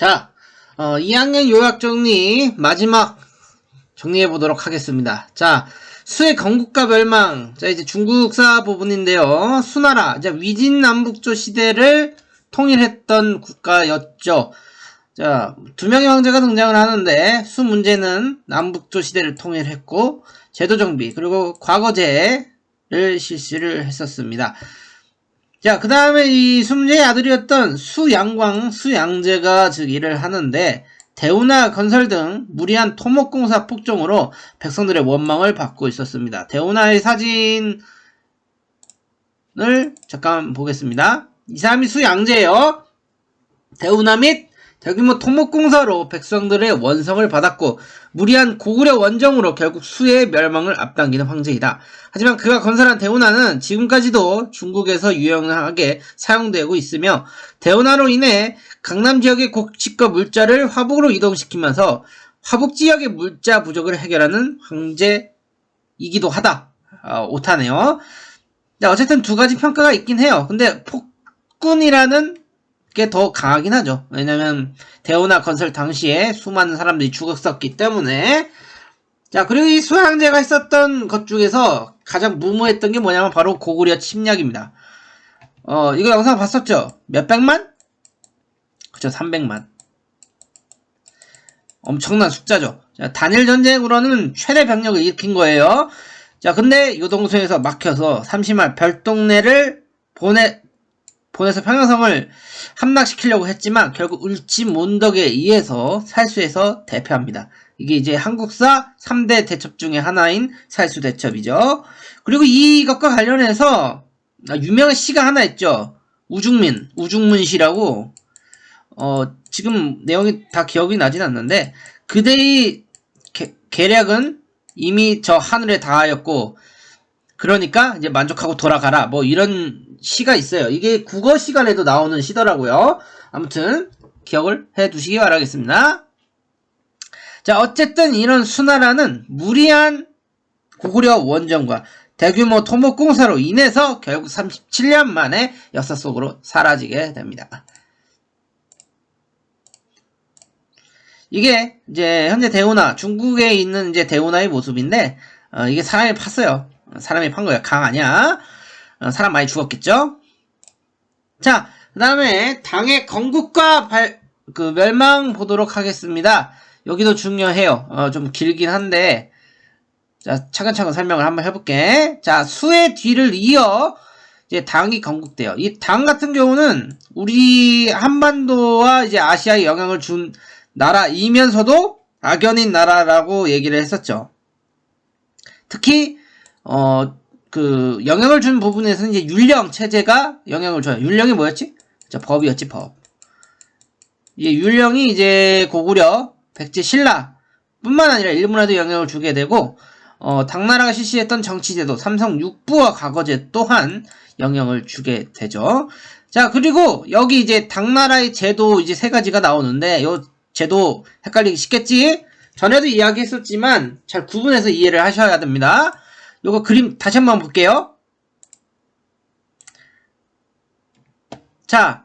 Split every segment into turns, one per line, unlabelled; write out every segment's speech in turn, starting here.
자, 2학년 요약 정리 마지막 정리해 보도록 하겠습니다. 자, 수의 건국과 멸망. 자, 이제 중국사 부분인데요. 수나라, 이제 위진남북조 시대를 통일했던 국가였죠. 자, 두 명의 황제가 등장을 하는데 수 문제는 남북조 시대를 통일했고 제도 정비 그리고 과거제를 실시를 했었습니다. 자, 그 다음에 이 수문제의 아들이었던 수양광, 수양제가 즉 일을 하는데 대운하 건설 등 무리한 토목공사 폭정으로 백성들의 원망을 받고 있었습니다. 대운하의 사진을 잠깐 보겠습니다. 이 사람이 수양제예요. 대운하 및 대규모 토목공사로 백성들의 원성을 받았고 무리한 고구려 원정으로 결국 수의 멸망을 앞당기는 황제이다. 하지만 그가 건설한 대운하는 지금까지도 중국에서 유용하게 사용되고 있으며 대운하로 인해 강남 지역의 곡식과 물자를 화북으로 이동시키면서 화북 지역의 물자 부족을 해결하는 황제이기도 하다. 오타네요. 어쨌든 두 가지 평가가 있긴 해요. 근데 폭군이라는 게 더 강하긴 하죠. 왜냐면 대운하 건설 당시에 수많은 사람들이 죽었었기 때문에. 자, 그리고 이 수양제가 했었던 것 중에서 가장 무모했던 게 뭐냐면 바로 고구려 침략입니다. 이거 영상 봤었죠? 몇백만? 그쵸, 300만. 엄청난 숫자죠. 자, 단일 전쟁으로는 최대 병력을 일으킨 거예요. 자, 근데 요동소에서 막혀서 삼심할 별동네를 보내서 평양성을 함락시키려고 했지만 결국 울진몬덕에 의해서 살수에서 대패합니다. 이게 이제 한국사 3대 대첩 중에 하나인 살수대첩이죠. 그리고 이것과 관련해서 유명한 시가 하나 있죠. 우중문시라고. 지금 내용이 다 기억이 나진 않는데 그대의 계략은 이미 저 하늘에 닿았고 그러니까 이제 만족하고 돌아가라 뭐 이런 시가 있어요. 이게 국어 시간에도 나오는 시더라고요. 아무튼 기억을 해두시기 바라겠습니다. 자, 어쨌든 이런 수나라는 무리한 고구려 원정과 대규모 토목공사로 인해서 결국 37년 만에 역사 속으로 사라지게 됩니다. 이게 이제 현재 대운하, 중국에 있는 이제 대운하의 모습인데 이게 사람이 팠어요. 사람이 판 거야. 강 아니야. 사람 많이 죽었겠죠? 자, 그 다음에 당의 건국과 멸망 보도록 하겠습니다. 여기도 중요해요. 좀 길긴 한데, 자, 차근차근 설명을 한번 해볼게. 자, 수의 뒤를 이어, 이제 당이 건국돼요. 이 당 같은 경우는 우리 한반도와 이제 아시아에 영향을 준 나라이면서도 악연인 나라라고 얘기를 했었죠. 특히, 영향을 준 부분에서는 이제 율령 체제가 영향을 줘요. 율령이 뭐였지? 자, 법이었지, 법. 이 율령이 이제 고구려, 백제, 신라 뿐만 아니라 일본에도 영향을 주게 되고, 당나라가 실시했던 정치제도, 삼성 육부와 과거제 또한 영향을 주게 되죠. 자, 그리고 여기 이제 당나라의 제도 이제 세 가지가 나오는데, 요 제도 헷갈리기 쉽겠지? 전에도 이야기했었지만, 잘 구분해서 이해를 하셔야 됩니다. 요거 그림 다시 한번 볼게요. 자,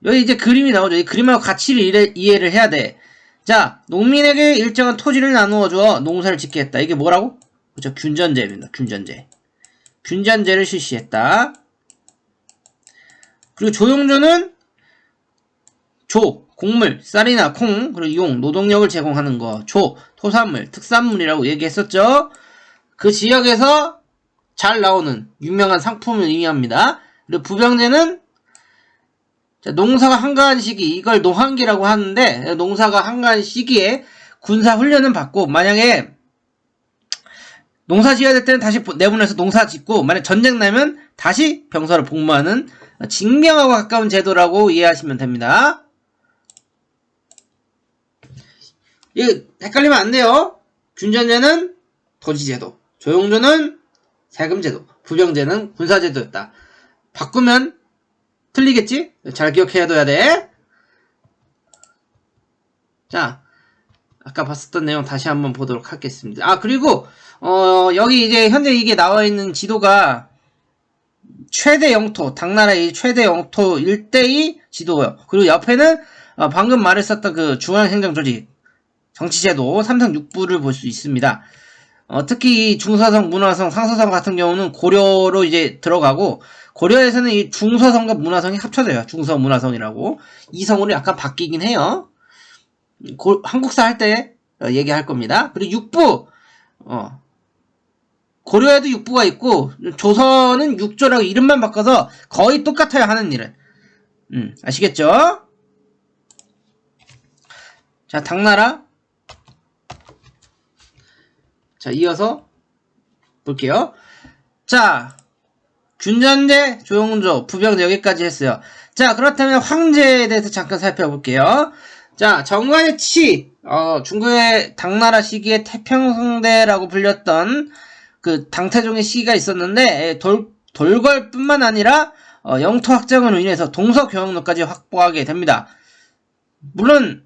여기 이제 그림이 나오죠. 이 그림하고 같이 이해를 해야 돼. 자, 농민에게 일정한 토지를 나누어 주어 농사를 짓게 했다. 이게 뭐라고? 그렇죠. 균전제입니다. 균전제. 균전제를 실시했다. 그리고 조용조는 곡물, 쌀이나 콩, 그리고 용, 노동력을 제공하는 거. 토산물, 특산물이라고 얘기했었죠. 그 지역에서 잘 나오는 유명한 상품을 의미합니다. 그리고 부병제는 농사가 한가한 시기, 이걸 노한기라고 하는데 농사가 한가한 시기에 군사 훈련은 받고 만약에 농사 지어야 될 때는 다시 내보내서 농사 짓고 만약 전쟁 나면 다시 병사로 복무하는 징병하고 가까운 제도라고 이해하시면 됩니다. 이거 헷갈리면 안 돼요. 균전제는 토지제도, 조용조는 세금제도, 부병제는 군사제도였다. 바꾸면 틀리겠지? 잘 기억해둬야 돼. 자, 아까 봤었던 내용 다시 한번 보도록 하겠습니다. 그리고 여기 이제 현재 이게 나와있는 지도가 최대 영토, 당나라의 최대 영토 일대의 지도예요. 그리고 옆에는 방금 말했었던 그 중앙행정조직, 정치제도, 삼성 6부를 볼 수 있습니다. 특히 이 중서성, 문화성, 상서성 같은 경우는 고려로 이제 들어가고, 고려에서는 이 중서성과 문화성이 합쳐져요. 중서 문화성이라고. 이성으로 약간 바뀌긴 해요. 한국사 할 때 얘기할 겁니다. 그리고 6부, 고려에도 6부가 있고, 조선은 6조라고 이름만 바꿔서 거의 똑같아요, 하는 일은. 아시겠죠? 자, 당나라. 자, 이어서 볼게요. 자, 균전제, 조용조, 부병제 여기까지 했어요. 자, 그렇다면 황제에 대해서 잠깐 살펴볼게요. 자, 정관의 치, 중국의 당나라 시기에 태평성대라고 불렸던 그 당태종의 시기가 있었는데, 돌궐뿐만 아니라 영토 확장으로 인해서 동서교역로까지 확보하게 됩니다. 물론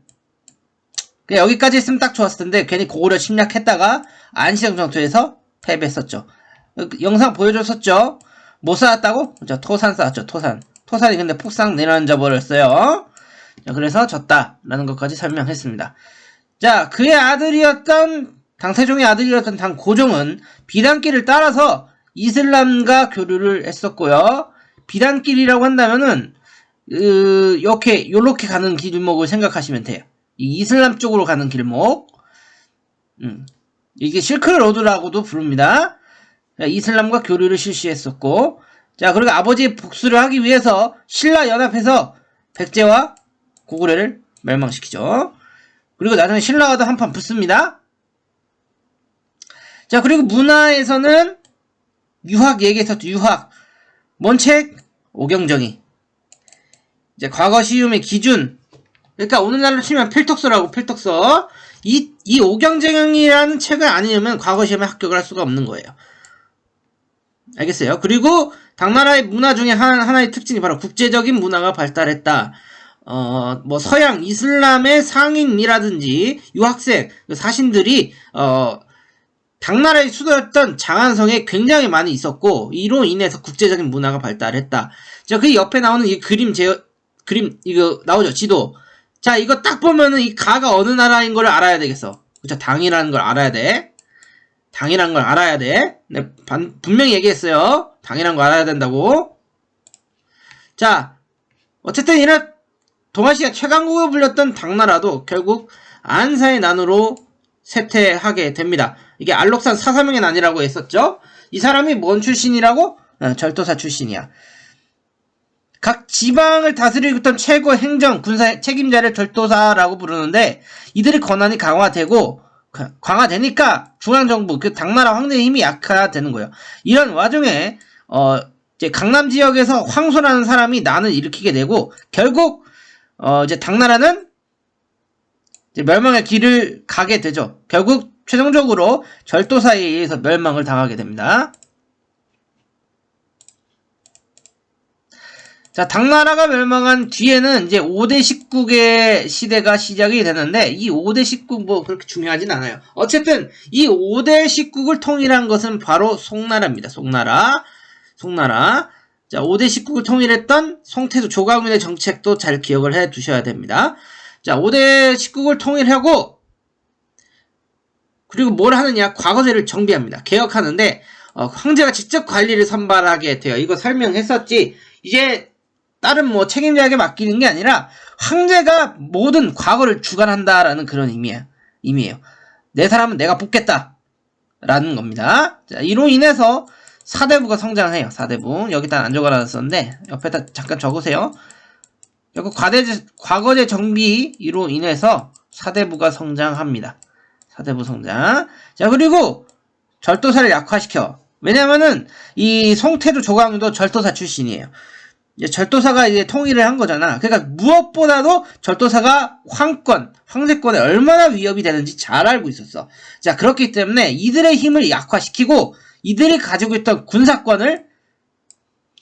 그냥 여기까지 했으면 딱 좋았을 텐데 괜히 고구려 침략했다가 안시성 전투에서 패배했었죠. 영상 보여줬었죠. 뭐 쌓았다고? 자, 토산 쌓았죠. 토산이 근데 폭삭 내려앉아 버렸어요. 자, 그래서 졌다라는 것까지 설명했습니다. 자, 그의 아들이었던 당태종의 아들이었던 당고종은 비단길을 따라서 이슬람과 교류를 했었고요. 비단길이라고 한다면은 요렇게 가는 길목을 생각하시면 돼요. 이 이슬람 쪽으로 가는 길목. 이게 실크로드라고도 부릅니다. 이슬람과 교류를 실시했었고, 자, 그리고 아버지의 복수를 하기 위해서 신라 연합해서 백제와 고구려를 멸망시키죠. 그리고 나중에 신라와도 한판 붙습니다. 자, 그리고 문화에서는 유학 얘기했었죠. 유학. 뭔 책? 오경정이. 이제 과거 시험의 기준. 그러니까 오늘날로 치면 필독서라고, 필독서. 이 오경정이라는 책을 아니면 과거 시험에 합격을 할 수가 없는 거예요. 알겠어요? 그리고 당나라의 문화 중에 하나의 특징이 바로 국제적인 문화가 발달했다. 뭐 서양 이슬람의 상인이라든지 유학생, 사신들이 당나라의 수도였던 장안성에 굉장히 많이 있었고, 이로 인해서 국제적인 문화가 발달했다. 자, 그 옆에 나오는 이 그림 이거 나오죠, 지도. 자, 이거 딱 보면은 이 가가 어느 나라인 걸 알아야 되겠어. 그쵸, 당이라는 걸 알아야 돼. 당이라는 걸 알아야 돼. 네, 분명히 얘기했어요. 당이라는 걸 알아야 된다고. 자, 어쨌든 이런 동아시아 최강국을 불렸던 당나라도 결국 안사의 난으로 쇠퇴하게 됩니다. 이게 알록산 사사명의 난이라고 했었죠. 이 사람이 뭔 출신이라고? 절도사 출신이야. 각 지방을 다스리고 있던 최고 행정, 군사 책임자를 절도사라고 부르는데, 이들의 권한이 강화되니까 중앙정부, 그 당나라 황제의 힘이 약화되는 거예요. 이런 와중에 이제 강남 지역에서 황소라는 사람이 난을 일으키게 되고, 결국 이제 당나라는 이제 멸망의 길을 가게 되죠. 결국 최종적으로 절도사에 의해서 멸망을 당하게 됩니다. 자, 당나라가 멸망한 뒤에는 이제 5대 10국의 시대가 시작이 되는데, 이 5대 10국 뭐 그렇게 중요하진 않아요. 어쨌든 이 5대 10국을 통일한 것은 바로 송나라입니다. 송나라. 자, 5대 10국을 통일했던 송태수 조광윤의 정책도 잘 기억을 해 두셔야 됩니다. 자, 5대 10국을 통일하고, 그리고 뭘 하느냐? 과거제를 정비합니다. 개혁하는데, 황제가 직접 관리를 선발하게 돼요. 이거 설명했었지. 이제 다른 뭐 책임자에게 맡기는 게 아니라 황제가 모든 과거를 주관한다라는 그런 의미예요. 내 사람은 내가 뽑겠다 라는 겁니다. 자, 이로 인해서 사대부가 성장해요. 사대부. 여기다 안 적어놨었는데 옆에다 잠깐 적으세요. 결국 과거제 정비로 인해서 사대부가 성장합니다. 사대부 성장. 자, 그리고 절도사를 약화시켜. 왜냐면은 이 송태조 조광도 절도사 출신이에요. 이제 절도사가 이제 통일을 한 거잖아. 그러니까 무엇보다도 절도사가 황제권에 얼마나 위협이 되는지 잘 알고 있었어. 자, 그렇기 때문에 이들의 힘을 약화시키고 이들이 가지고 있던 군사권을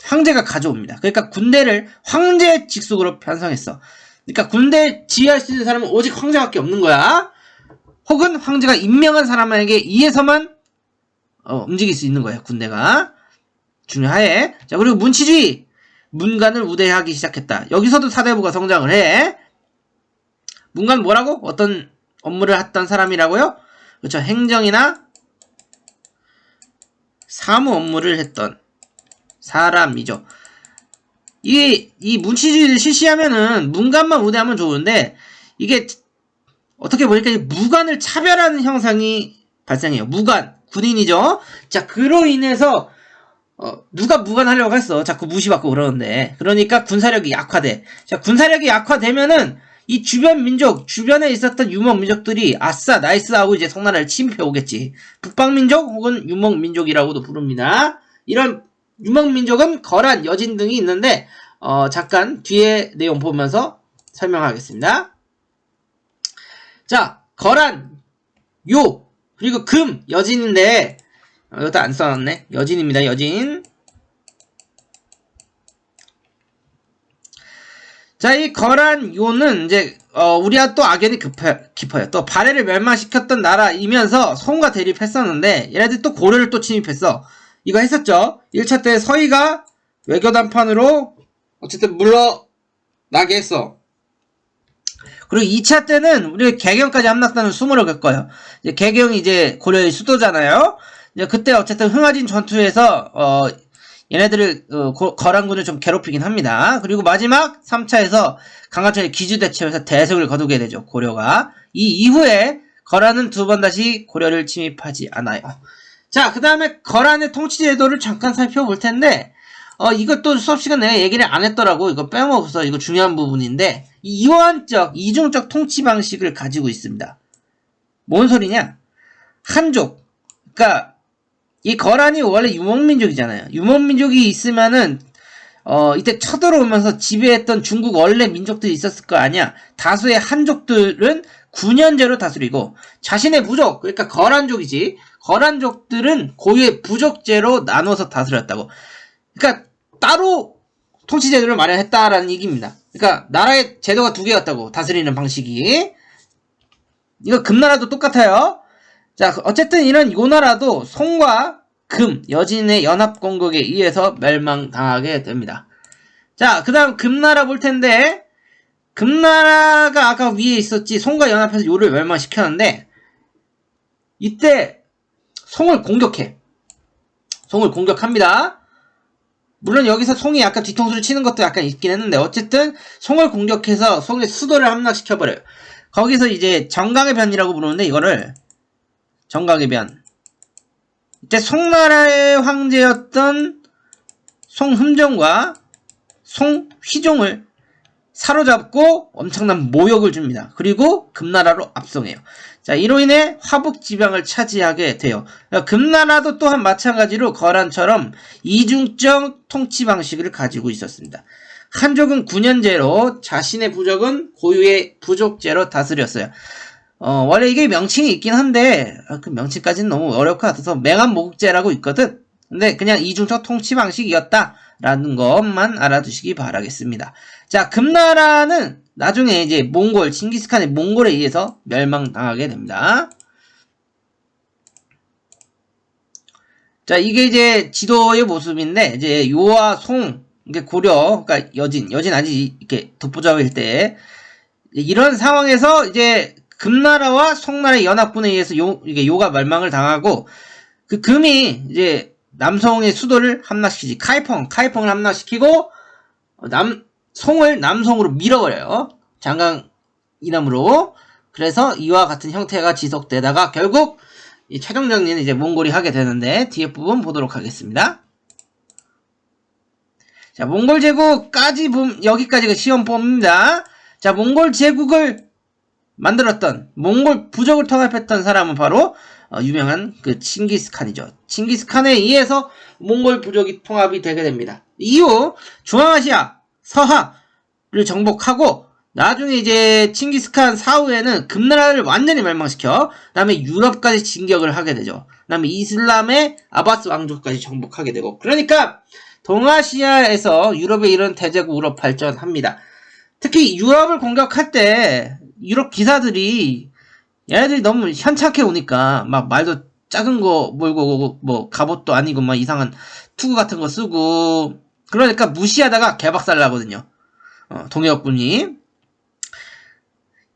황제가 가져옵니다. 그러니까 군대를 황제 직속으로 편성했어. 그러니까 군대 지휘할 수 있는 사람은 오직 황제밖에 없는 거야. 혹은 황제가 임명한 사람에게 의해서만 움직일 수 있는 거예요. 군대가. 중요하에. 자, 그리고 문치주의. 문관을 우대하기 시작했다. 여기서도 사대부가 성장을 해. 문관 뭐라고? 어떤 업무를 했던 사람이라고요? 그렇죠. 행정이나 사무 업무를 했던 사람이죠. 이 문치주의를 실시하면은 문관만 우대하면 좋은데 이게 어떻게 보니까 무관을 차별하는 형상이 발생해요. 무관, 군인이죠. 자, 그로 인해서 누가 무관하려고 했어. 자꾸 무시받고 그러는데. 그러니까 군사력이 약화돼. 자, 군사력이 약화되면은 이 주변 민족, 주변에 있었던 유목 민족들이 아싸, 나이스 하고 이제 송나라를 침입해 오겠지. 북방민족 혹은 유목 민족이라고도 부릅니다. 이런 유목 민족은 거란, 여진 등이 있는데 잠깐 뒤에 내용 보면서 설명하겠습니다. 자, 거란, 요, 그리고 금, 여진인데 이것도 안 써놨네. 여진입니다. 여진. 자, 이 거란 요는 이제 우리와 또 악연이 깊어요. 또 발해를 멸망시켰던 나라이면서 송과 대립했었는데 얘네들 또 고려를 또 침입했어. 이거 했었죠. 1차 때 서희가 외교 담판으로 어쨌든 물러나게 했어. 그리고 2차 때는 우리가 개경까지 함락단을 수모를 겪어요. 이제 개경이 이제 고려의 수도잖아요. 이제 그때 어쨌든 흥화진 전투에서 얘네들을 거란군을 좀 괴롭히긴 합니다. 그리고 마지막 3차에서 강화천의 기주대첩에서 대승을 거두게 되죠. 고려가. 이 이후에 거란은 두 번 다시 고려를 침입하지 않아요. 자, 그 다음에 거란의 통치제도를 잠깐 살펴볼 텐데 이것도 수업 시간 내가 얘기를 안 했더라고. 이거 빼먹었어. 이거 중요한 부분인데 이원적, 이중적 통치 방식을 가지고 있습니다. 뭔 소리냐? 한족. 그러니까 이 거란이 원래 유목민족이잖아요. 유목민족이 있으면은 이때 쳐들어오면서 지배했던 중국 원래 민족들이 있었을 거 아니야. 다수의 한족들은 9년제로 다스리고 자신의 부족, 그러니까 거란족이지. 거란족들은 고유의 부족제로 나눠서 다스렸다고. 그러니까 따로 통치제도를 마련했다라는 얘기입니다. 그러니까 나라의 제도가 두 개였다고, 다스리는 방식이. 이거 금나라도 똑같아요. 자, 어쨌든 이런 요나라도 송과 금, 여진의 연합 공격에 의해서 멸망당하게 됩니다. 자, 그 다음 금나라 볼 텐데, 금나라가 아까 위에 있었지. 송과 연합해서 요를 멸망시켰는데 이때 송을 공격해. 송을 공격합니다. 물론 여기서 송이 약간 뒤통수를 치는 것도 약간 있긴 했는데 어쨌든 송을 공격해서 송의 수도를 함락시켜버려요. 거기서 이제 정강의 변이라고 부르는데 이거를 정강의 변. 이때 송나라의 황제였던 송흠종과 송휘종을 사로잡고 엄청난 모욕을 줍니다. 그리고 금나라로 압송해요. 자, 이로 인해 화북 지방을 차지하게 돼요. 금나라도 또한 마찬가지로 거란처럼 이중적 통치 방식을 가지고 있었습니다. 한족은 9년제로 자신의 부족은 고유의 부족제로 다스렸어요. 원래 이게 명칭이 있긴 한데 그 명칭까지는 너무 어려울 것 같아서 맹한모국제라고 있거든. 근데 그냥 이중적 통치 방식이었다라는 것만 알아두시기 바라겠습니다. 자, 금나라는 나중에 이제 몽골, 칭기스칸의 몽골에 의해서 멸망당하게 됩니다. 자, 이게 이제 지도의 모습인데, 이제 요와 송, 이게 고려, 그러니까 여진 아직 이렇게 독보적일 때, 이런 상황에서 이제 금나라와 송나라의 연합군에 의해서 이게 요가 멸망을 당하고, 그 금이 이제 남송의 수도를 함락시키지. 카이펑을 함락시키고, 송을 남송으로 밀어버려요. 장강 이남으로. 그래서 이와 같은 형태가 지속되다가 결국 이 최종 정리는 이제 몽골이 하게 되는데 뒤에 부분 보도록 하겠습니다. 자, 몽골 제국까지 여기까지가 시험범입니다. 자, 몽골 제국을 만들었던 몽골 부족을 통합했던 사람은 바로 유명한 그 칭기스칸이죠. 칭기스칸에 의해서 몽골 부족이 통합이 되게 됩니다. 이후 중앙아시아 서하를 정복하고 나중에 이제 칭기스칸 사후에는 금나라를 완전히 멸망시켜 그 다음에 유럽까지 진격을 하게 되죠. 그 다음에 이슬람의 아바스 왕족까지 정복하게 되고 그러니까 동아시아에서 유럽의 이런 대제국으로 발전합니다. 특히 유럽을 공격할 때 유럽 기사들이 얘네들이 너무 현찮게 오니까 막 말도 작은 거 몰고 오고 뭐 갑옷도 아니고 막 이상한 투구 같은 거 쓰고 그러니까 무시하다가 개박살 나거든요. 동해역군이.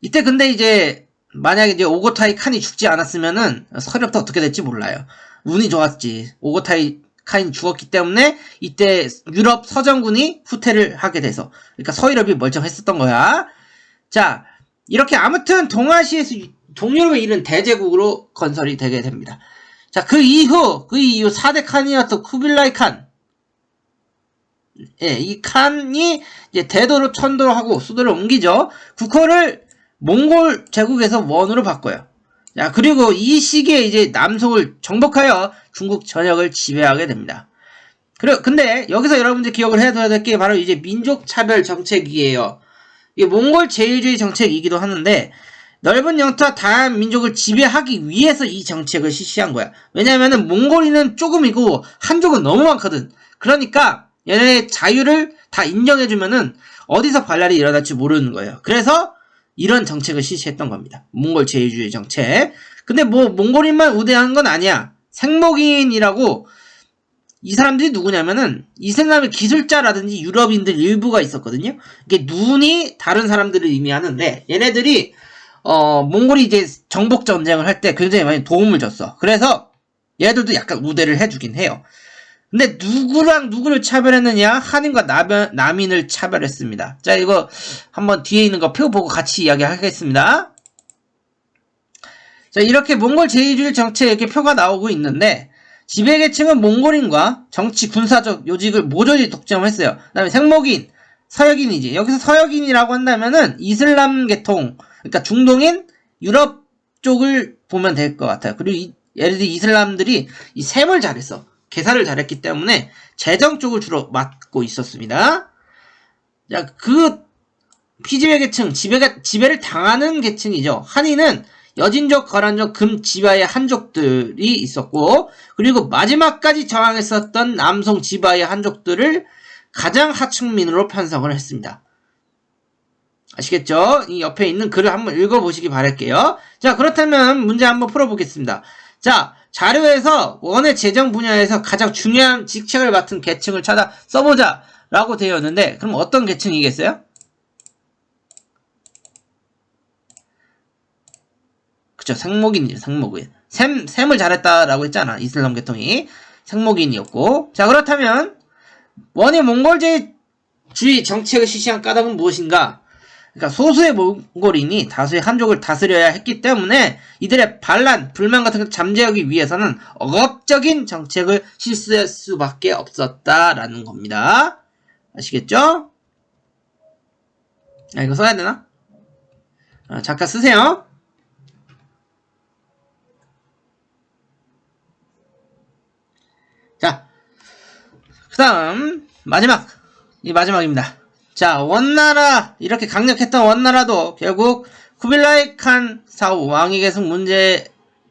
이때 근데 이제 만약에 이제 오고타이 칸이 죽지 않았으면은 서력도 어떻게 될지 몰라요. 운이 좋았지. 오고타이 칸이 죽었기 때문에 이때 유럽 서정군이 후퇴를 하게 돼서, 그러니까 서유럽이 멀쩡했었던 거야. 자, 이렇게 아무튼 동아시아에서 동유럽에 이른 대제국으로 건설이 되게 됩니다. 자, 그 이후 4대 칸이었던 쿠빌라이 칸. 예, 이 칸이 이제 대도로 천도로 하고 수도를 옮기죠. 국호를 몽골 제국에서 원으로 바꿔요. 자, 그리고 이 시기에 이제 남송을 정복하여 중국 전역을 지배하게 됩니다. 근데 여기서 여러분들 기억을 해둬야 될 게 바로 이제 민족 차별 정책이에요. 이게 몽골 제일주의 정책이기도 하는데, 넓은 영토와 다양한 민족을 지배하기 위해서 이 정책을 실시한 거야. 왜냐면은 몽골인은 조금이고 한족은 너무 많거든. 그러니까 얘네의 자유를 다 인정해주면은 어디서 반란이 일어날지 모르는 거예요. 그래서 이런 정책을 실시했던 겁니다. 몽골 제일주의 정책. 근데 뭐 몽골인만 우대한 건 아니야. 생목인이라고, 이 사람들이 누구냐면은 이슬람의 기술자라든지 유럽인들 일부가 있었거든요. 이게 눈이 다른 사람들을 의미하는데, 얘네들이 몽골이 이제 정복 전쟁을 할 때 굉장히 많이 도움을 줬어. 그래서 얘들도 약간 우대를 해주긴 해요. 근데 누구랑 누구를 차별했느냐? 한인과 남인을 차별했습니다. 자, 이거 한번 뒤에 있는 거 표 보고 같이 이야기하겠습니다. 자, 이렇게 몽골 제일주의 정책에 이렇게 표가 나오고 있는데, 지배계층은 몽골인과 정치, 군사적 요직을 모조리 독점했어요. 그 다음에 생목인, 서역인이지. 여기서 서역인이라고 한다면은 이슬람 계통, 그러니까 중동인, 유럽 쪽을 보면 될 것 같아요. 그리고 예를 들어 이슬람들이 이 셈을 잘했어. 계산을 잘했기 때문에 재정 쪽을 주로 맡고 있었습니다. 자, 그 피지배 계층, 지배를 당하는 계층이죠. 한인은 여진족, 거란족, 금지바의 한족들이 있었고, 그리고 마지막까지 저항했었던 남송 지바의 한족들을 가장 하층민으로 편성을 했습니다. 아시겠죠? 이 옆에 있는 글을 한번 읽어보시기 바랄게요. 자, 그렇다면 문제 한번 풀어보겠습니다. 자, 자료에서 원의 재정 분야에서 가장 중요한 직책을 맡은 계층을 찾아 써보자 라고 되어 있는데, 그럼 어떤 계층이겠어요? 그쵸, 생목인이죠. 생목인. 셈을 잘했다라고 했잖아. 이슬람 계통이 생목인이었고. 자, 그렇다면 원의 몽골제주의 정책을 실시한 까닭은 무엇인가? 그러니까 소수의 몽골인이 다수의 한족을 다스려야 했기 때문에 이들의 반란, 불만 같은 걸 잠재우기 위해서는 억압적인 정책을 실시할 수밖에 없었다라는 겁니다. 아시겠죠? 이거 써야 되나? 잠깐 쓰세요. 자, 그 다음 마지막입니다. 자, 원나라, 이렇게 강력했던 원나라도 결국 쿠빌라이 칸 사후 왕위 계승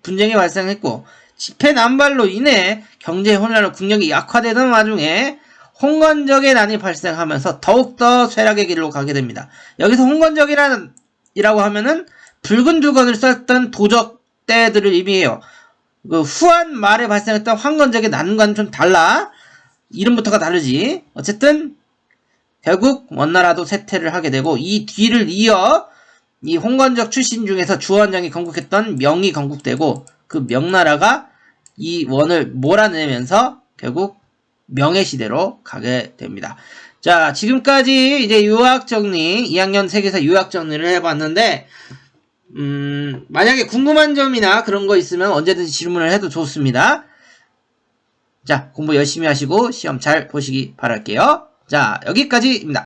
분쟁이 발생했고, 집회 난발로 인해 경제 혼란으로 국력이 약화되던 와중에 홍건적의 난이 발생하면서 더욱더 쇠락의 길로 가게 됩니다. 여기서 홍건적이라고 하면은 붉은 두건을 썼던 도적대들을 의미해요. 그 후한 말에 발생했던 황건적의 난과는 좀 달라. 이름부터가 다르지. 어쨌든 결국 원나라도 쇠퇴를 하게 되고, 이 뒤를 이어 이 홍건적 출신 중에서 주원장이 건국했던 명이 건국되고, 그 명나라가 이 원을 몰아내면서 결국 명예시대로 가게 됩니다. 자, 지금까지 이제 요약정리, 2학년 세계사 요약정리를 해봤는데, 만약에 궁금한 점이나 그런 거 있으면 언제든지 질문을 해도 좋습니다. 자, 공부 열심히 하시고 시험 잘 보시기 바랄게요. 자, 여기까지입니다.